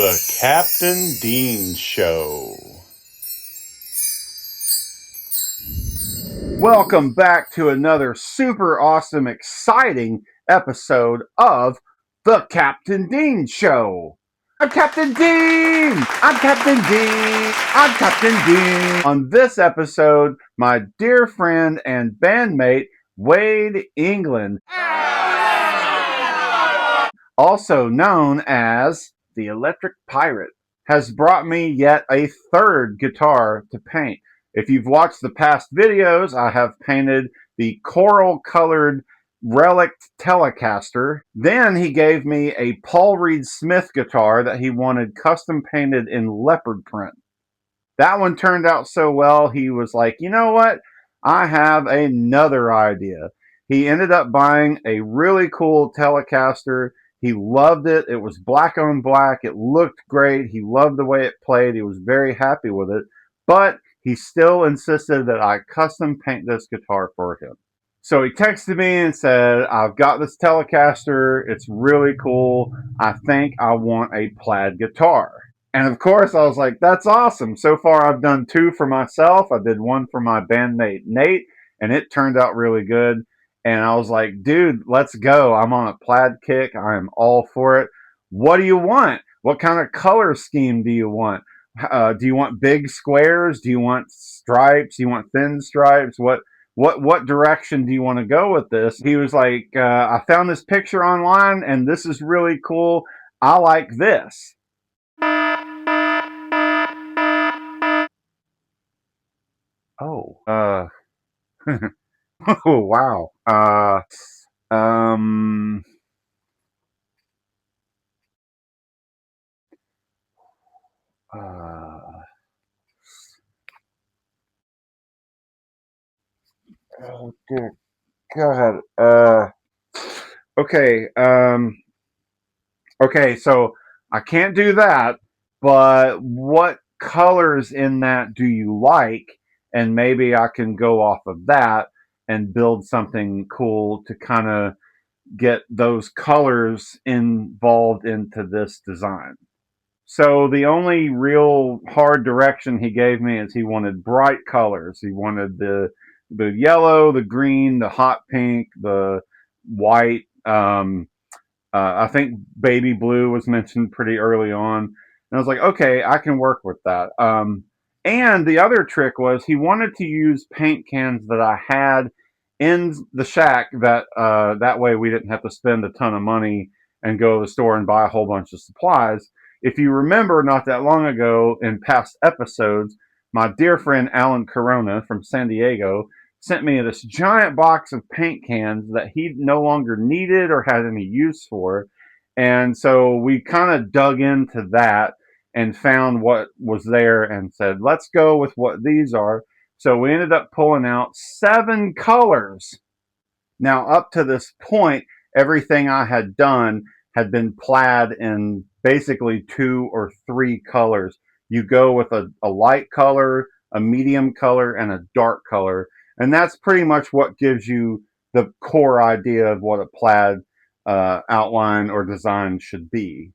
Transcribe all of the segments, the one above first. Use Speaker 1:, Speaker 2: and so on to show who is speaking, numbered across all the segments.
Speaker 1: The Captain Dean Show.
Speaker 2: Welcome back to another super awesome, exciting episode of The Captain Dean Show. I'm Captain Dean! I'm Captain Dean! I'm Captain Dean! On this episode, my dear friend and bandmate, Wade England, also known as the Electric Pirate, has brought me yet a third guitar to paint. If you've watched the past videos, I have painted the coral-colored relic Telecaster. Then he gave me a Paul Reed Smith guitar that he wanted custom painted in leopard print. That one turned out so well, he was like, you know what? I have another idea. He ended up buying a really cool Telecaster. He loved it. It was black on black. It looked great. He loved the way it played. He was very happy with it. But he still insisted that I custom paint this guitar for him. So he texted me and said, I've got this Telecaster. It's really cool. I think I want a plaid guitar. And of course, I was like, that's awesome. So far, I've done two for myself. I did one for my bandmate, Nate, and it turned out really good. And I was like, dude, let's go. I'm on a plaid kick. I am all for it. What do you want? What kind of color scheme do you want? Do you want big squares? Do you want stripes? Do you want thin stripes? What direction do you want to go with this? He was like, I found this picture online, and this is really cool. I like this. Oh, oh, wow. Um, uh, oh, dear God. Okay. Okay. So I can't do that, but what colors in that do you like? And maybe I can go off of that and build something cool to kind of get those colors involved into this design. So the only real hard direction he gave me is he wanted bright colors. He wanted the yellow, the green, the hot pink, the white. I think baby blue was mentioned pretty early on, and I was like, okay, I can work with that. And the other trick was he wanted to use paint cans that I had in the shack. That way we didn't have to spend a ton of money and go to the store and buy a whole bunch of supplies. If you remember, not that long ago in past episodes, my dear friend Alan Corona from San Diego sent me this giant box of paint cans that he no longer needed or had any use for. And so we kind of dug into that and found what was there and said, let's go with what these are. So we ended up pulling out 7 colors. Now, up to this point, everything I had done had been plaid in basically 2 or 3 colors. You go with a light color, a medium color, and a dark color. And that's pretty much what gives you the core idea of what a plaid outline or design should be.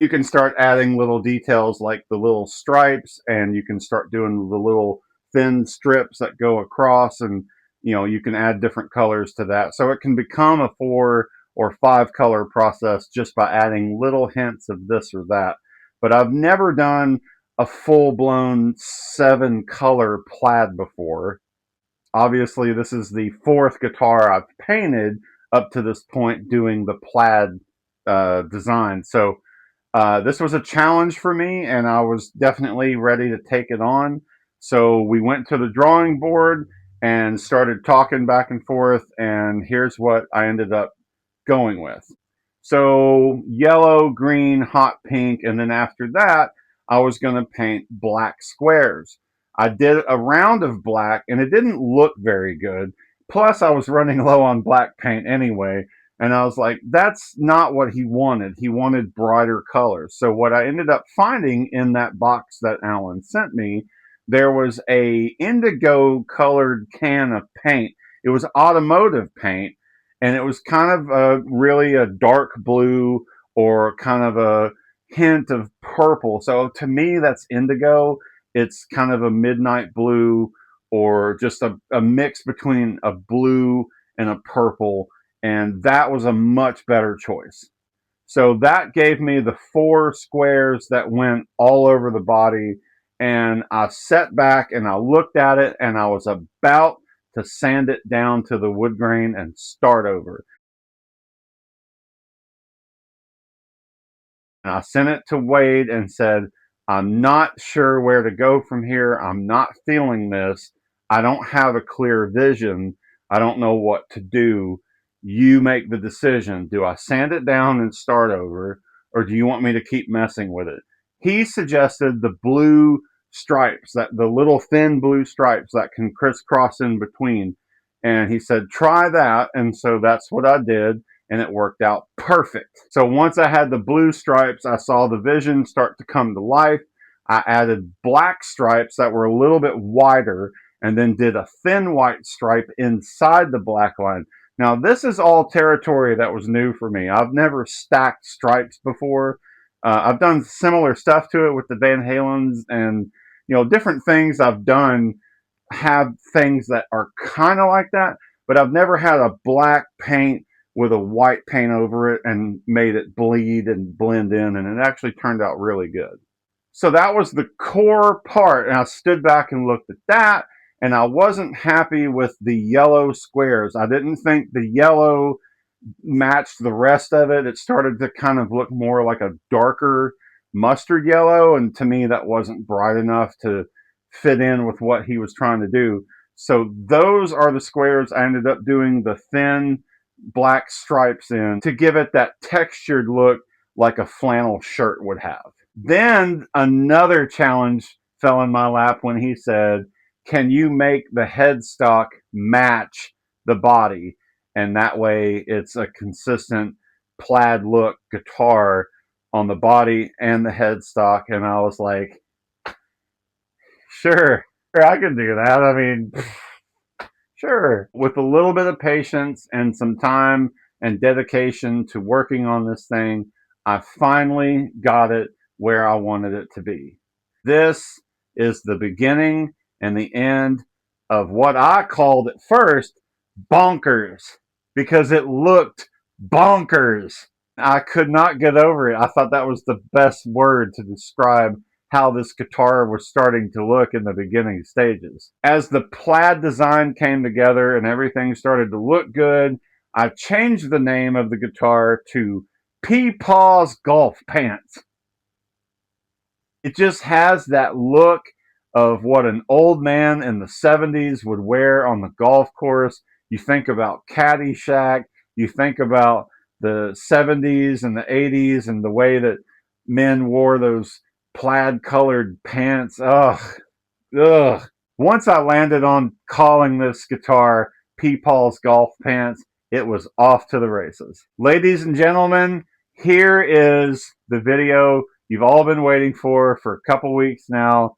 Speaker 2: You can start adding little details like the little stripes, and you can start doing the little thin strips that go across, and you can add different colors to that. So it can become a 4 or 5 color process just by adding little hints of this or that. But I've never done a full-blown 7 color plaid before. Obviously, this is the 4th guitar I've painted up to this point doing the plaid design. So this was a challenge for me, and I was definitely ready to take it on. So we went to the drawing board and started talking back and forth, and here's what I ended up going with. So yellow, green, hot pink, and then after that, I was going to paint black squares. I did a round of black, and it didn't look very good. Plus, I was running low on black paint anyway, and I was like, that's not what he wanted. He wanted brighter colors. So what I ended up finding in that box that Alan sent me, there was a indigo colored can of paint. It was automotive paint, and it was kind of really a dark blue or kind of a hint of purple. So to me, that's indigo. It's kind of a midnight blue, or just a mix between a blue and a purple. And that was a much better choice. So that gave me the 4 squares that went all over the body. And I sat back and I looked at it, and I was about to sand it down to the wood grain and start over. And I sent it to Wade and said, I'm not sure where to go from here. I'm not feeling this. I don't have a clear vision. I don't know what to do. You make the decision. Do I sand it down and start over, or do you want me to keep messing with it? He suggested the blue stripes, that the little thin blue stripes that can crisscross in between. And he said, try that. And so that's what I did, and it worked out perfect. So once I had the blue stripes, I saw the vision start to come to life. I added black stripes that were a little bit wider, and then did a thin white stripe inside the black line. Now, this is all territory that was new for me. I've never stacked stripes before. I've done similar stuff to it with the Van Halens, and different things I've done have things that are kind of like that, but I've never had a black paint with a white paint over it and made it bleed and blend in, and it actually turned out really good. So that was the core part, and I stood back and looked at that, and I wasn't happy with the yellow squares. I didn't think the yellow matched the rest of it. It started to kind of look more like a darker mustard yellow, and to me that wasn't bright enough to fit in with what he was trying to do. So those are the squares I ended up doing the thin black stripes in to give it that textured look like a flannel shirt would have. Then another challenge fell in my lap when he said, can you make the headstock match the body? And that way it's a consistent plaid look guitar on the body and the headstock. And I was like, sure, I can do that. I mean, sure. With a little bit of patience and some time and dedication to working on this thing, I finally got it where I wanted it to be. This is the beginning and the end of what I called at first bonkers, because it looked bonkers. I could not get over it. I thought that was the best word to describe how this guitar was starting to look in the beginning stages. As the plaid design came together and everything started to look good, I changed the name of the guitar to PEPAW'S Golf Pants. It just has that look of what an old man in the 70s would wear on the golf course. You think about Caddyshack, you think about the 70s and the 80s and the way that men wore those plaid colored pants. Ugh. Once I landed on calling this guitar PEPAW'S Golf Pants, it was off to the races. Ladies and gentlemen, here is the video you've all been waiting for a couple weeks now.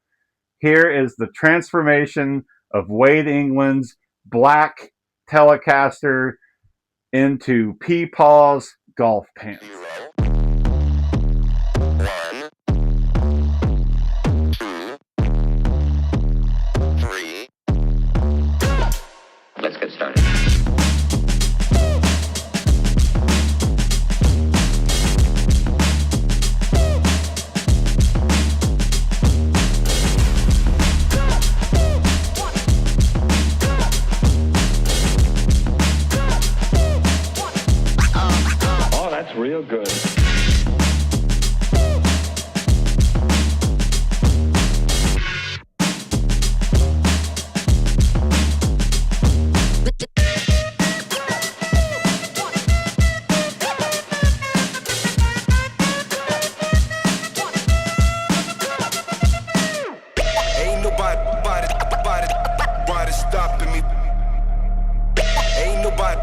Speaker 2: Here is the transformation of Wade England's black Telecaster into PEPAW'S Golf Pants.
Speaker 3: 1, 2, 3. Let's get started.
Speaker 4: Oh, that's real good.
Speaker 5: Ain't nobody stopping me. Ain't nobody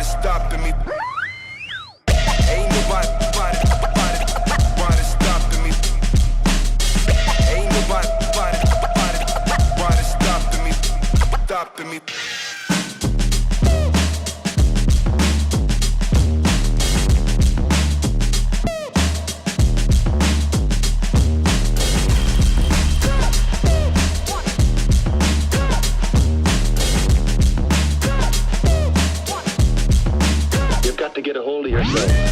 Speaker 5: stopping me. Ain't nobody stopping me. Ain't nobody stopping me.
Speaker 4: yourself.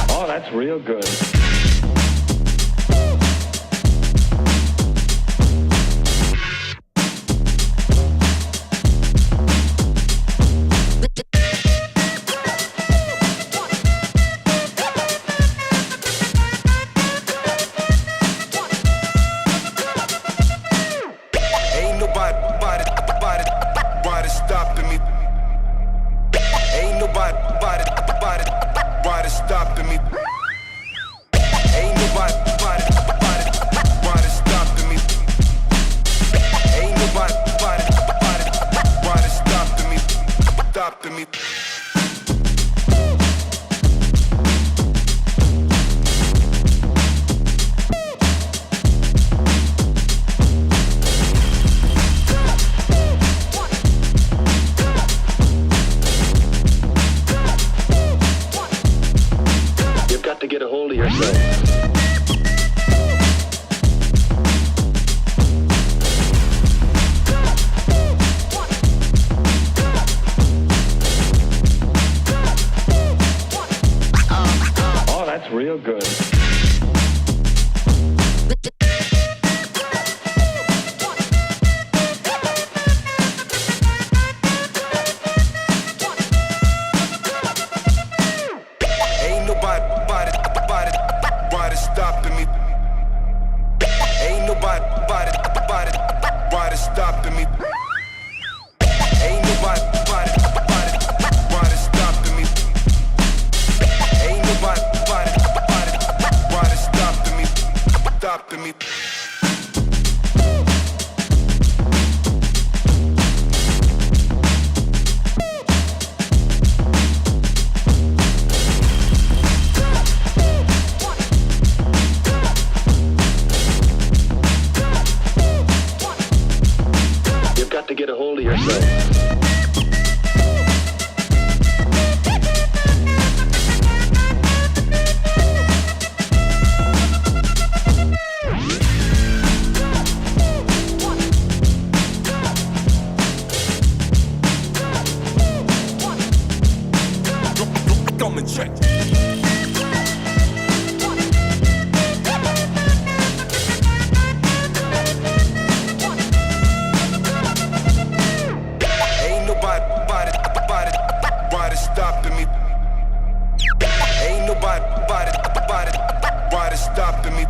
Speaker 4: Oh, that's real good.
Speaker 5: Ain't nobody stopping me. Ain't nobody stopping me. Ain't nobody stopping me. Ain't nobody stopping me.
Speaker 4: You've got to get a hold of yourself. Oh, that's real good.
Speaker 5: Ain't nobody stopping me. Ain't nobody stopping me. Ain't nobody stopping me. Ain't nobody stopping me.
Speaker 4: You've got to get a hold of yourself.
Speaker 5: Come and check. Ain't nobody stopping me. Ain't nobody stopping me.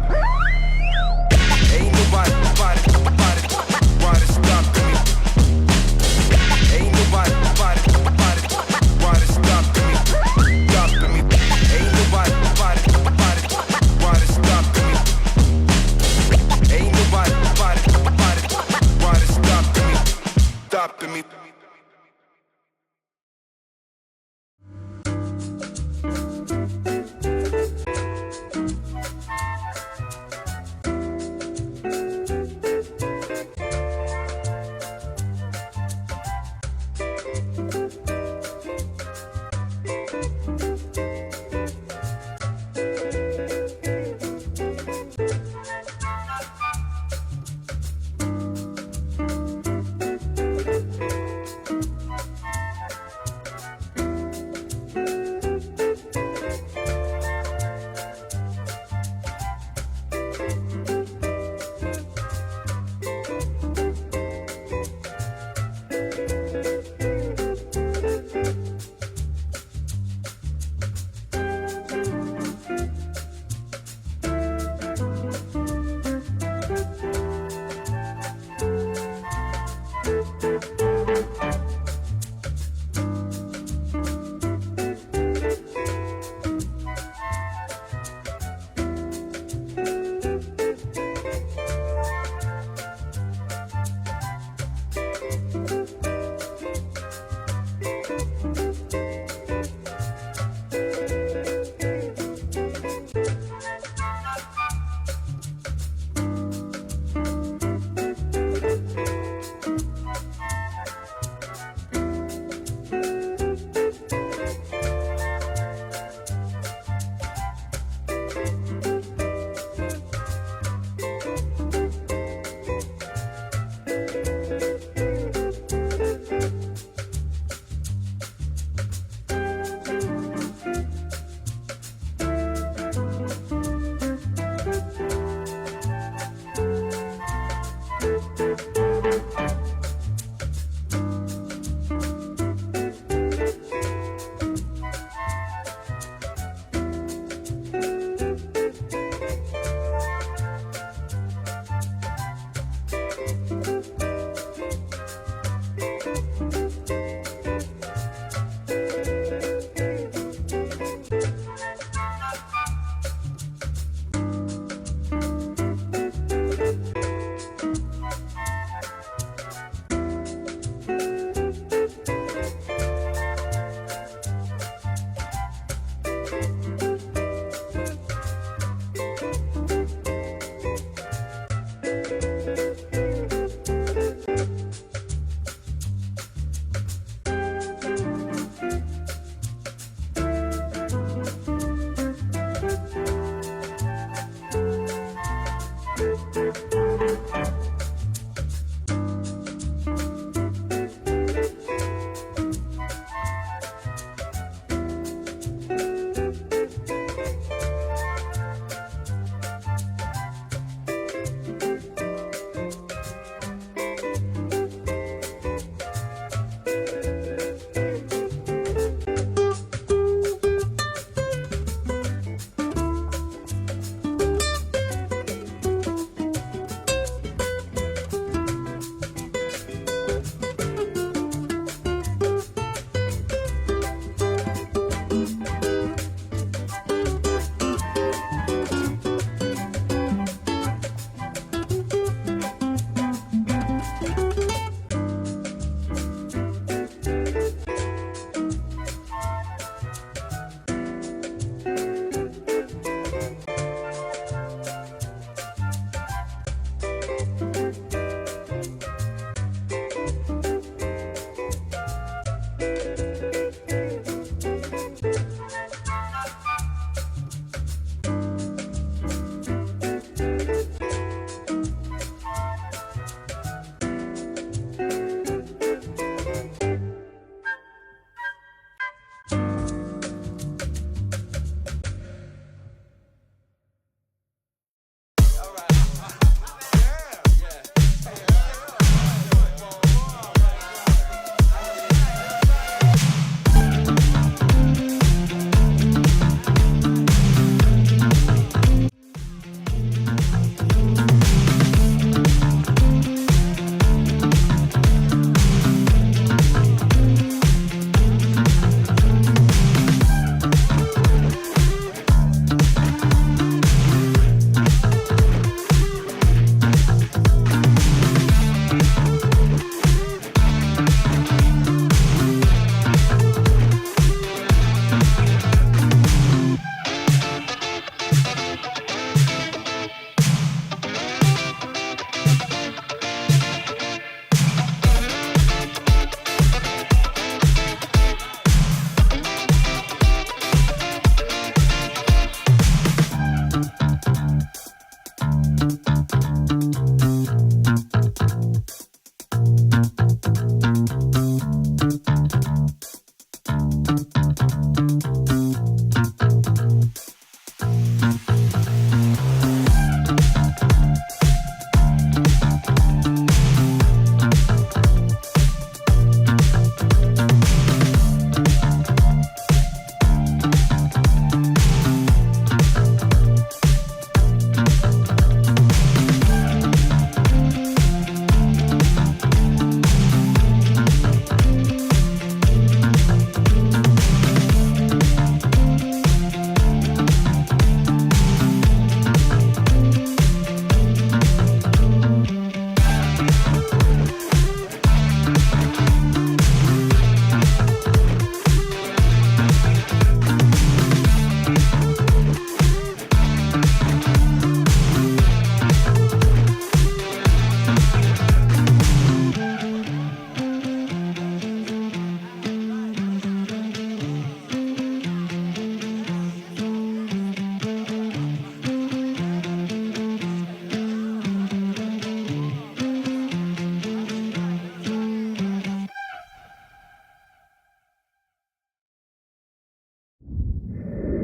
Speaker 5: Ain't nobody stopping me. Ain't nobody stopping me. Stopping me. Ain't nobody stopping me. Ain't nobody stopping me.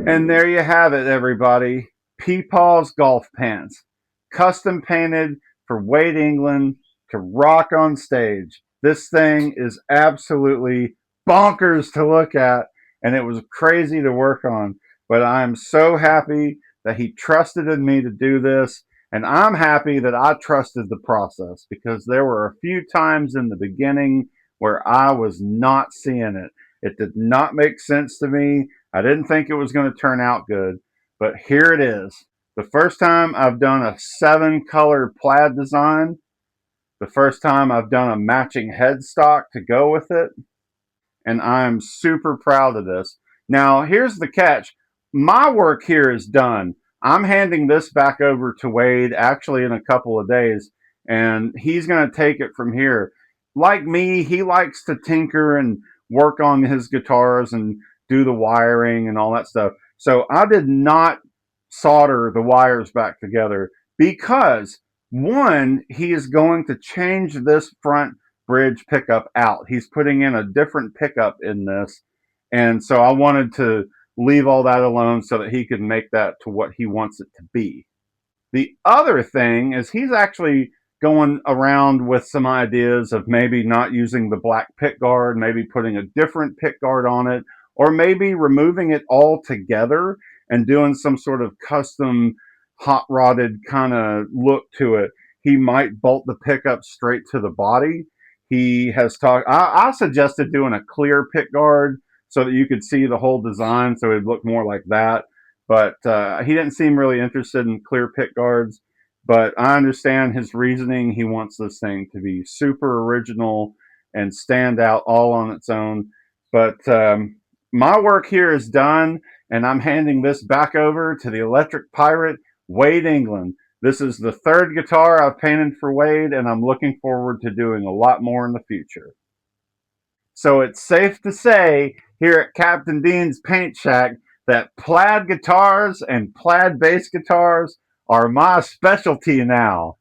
Speaker 2: And there you have it, everybody. PEPAW'S golf pants, custom painted for Wade England to rock on stage. This thing is absolutely bonkers to look at, and it was crazy to work on. But I'm so happy that he trusted in me to do this, and I'm happy that I trusted the process, because there were a few times in the beginning where I was not seeing it. It did not make sense to me. I didn't think it was going to turn out good, but here it is. The first time I've done a 7-color plaid design, the first time I've done a matching headstock to go with it, and I'm super proud of this. Now, here's the catch. My work here is done. I'm handing this back over to Wade actually in a couple of days, and he's going to take it from here. Like me, he likes to tinker and work on his guitars and do the wiring and all that stuff. So I did not solder the wires back together because, one, he is going to change this front bridge pickup out. He's putting in a different pickup in this. And so I wanted to leave all that alone so that he could make that to what he wants it to be. The other thing is he's actually going around with some ideas of maybe not using the black pick guard, maybe putting a different pick guard on it, or maybe removing it all together and doing some sort of custom hot rodded kind of look to it. He might bolt the pickup straight to the body. He has talked, I suggested doing a clear pick guard so that you could see the whole design so it'd look more like that. But he didn't seem really interested in clear pick guards. But I understand his reasoning. He wants this thing to be super original and stand out all on its own. But my work here is done, and I'm handing this back over to the Electric Pirate, Wade England. This is the third guitar I've painted for Wade, and I'm looking forward to doing a lot more in the future. So it's safe to say here at Captain Dean's Paint Shack that plaid guitars and plaid bass guitars are my specialty now.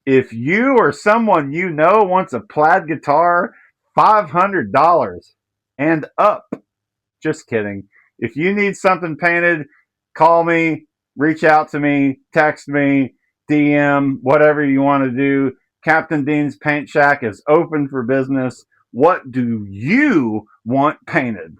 Speaker 2: If you or someone you know wants a plaid guitar, $500 and up. Just kidding. If you need something painted, call me, reach out to me, text me, DM, whatever you want to do. Captain Dean's Paint Shack is open for business. What do you want painted?